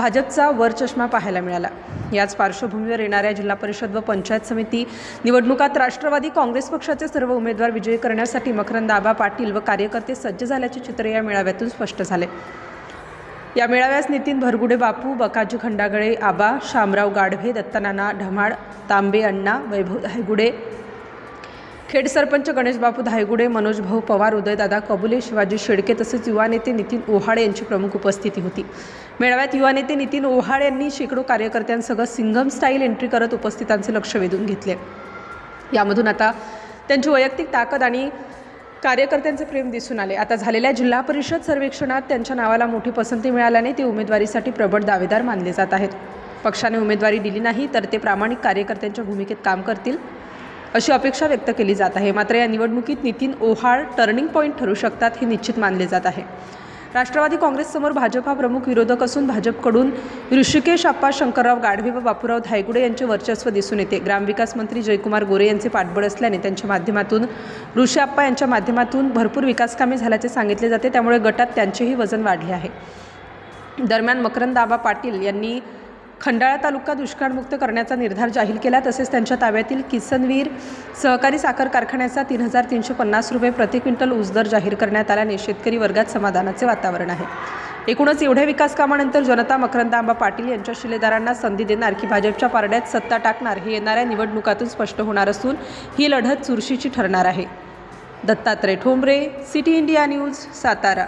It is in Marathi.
भाजपचा वरचष्मा पाहायला मिळाला। याच पार्श्वभूमीवर येणाऱ्या जिल्हा परिषद व पंचायत समिती निवडणुकात राष्ट्रवादी काँग्रेस पक्षाचे सर्व उमेदवार विजयी करण्यासाठी मकरंद आबा पाटील व कार्यकर्ते सज्ज झाल्याचे चित्र या मेळाव्यातून स्पष्ट झाले। या मेळाव्यास नितीन भरगुडे बापू, बकाजी खंडागळे आबा, शामराव गाढवे, दत्तानाना ढमाळ, तांबे अण्णा, वैभव धायगुडे, खेड सरपंच गणेश बापू धायगुडे, मनोज भाऊ पवार, उदयदादा कबुले, शिवाजी शेडके तसेच युवा नेते नितीन ओहाळे यांची प्रमुख उपस्थिती होती। मेळाव्यात युवा नेते नितीन ओहाळे यांनी शेकडो कार्यकर्त्यांसह सिंघम स्टाईल एंट्री करत उपस्थितांचे लक्ष वेधून घेतले। यामधून आता त्यांची वैयक्तिक ताकद आणि कार्यकर्त्यांचे प्रेम दिसून आले। आता झालेल्या जिल्हा परिषद सर्वेक्षणात त्यांच्या नावाला मोठी पसंती मिळाल्याने ते उमेदवारीसाठी प्रबळ दावेदार मानले जात आहेत। पक्षाने उमेदवारी दिली नाही तर ते प्रामाणिक कार्यकर्त्यांच्या भूमिकेत काम करतील अशी अपेक्षा व्यक्त केली जात आहे। मात्र या निवडणुकीत नितीन ओहाळ टर्निंग पॉईंट ठरू शकतात हे निश्चित मानले जात आहे। राष्ट्रवादी काँग्रेससमोर भाजप हा प्रमुख विरोधक असून भाजपकडून ऋषिकेश आप्पा, शंकरराव गाढवे व बापूराव धायगुडे यांचे वर्चस्व दिसून येते। ग्रामविकास मंत्री जयकुमार गोरे यांचे पाठबळ असल्याने त्यांच्या माध्यमातून ऋषी आप्पा यांच्या माध्यमातून भरपूर विकासकामे झाल्याचे सांगितले जाते, त्यामुळे गटात त्यांचेही वजन वाढले आहे। दरम्यान मकरंद आबा पाटील यांनी खंडाळा तालुका दुष्काळमुक्त करण्याचा निर्धार जाहीर केला। तसेच त्यांच्या ताब्यातील किसनवीर सहकारी साखर कारखान्याचा 3,350 रुपये प्रति क्विंटल ऊस दर जाहीर करण्यात आल्याने शेतकरी वर्गात समाधानाचे वातावरण आहे। एकूणच एवढ्या विकास कामानंतर जनता मकरंद आबा पाटील यांच्या शिलेदारांना संधी देणार की भाजपच्या पारड्यात सत्ता टाकणार हे येणाऱ्या निवडणुकातून स्पष्ट होणार असून ही लढत चुरशीची ठरणार आहे। Dattatray Thombare, city India news, Satara.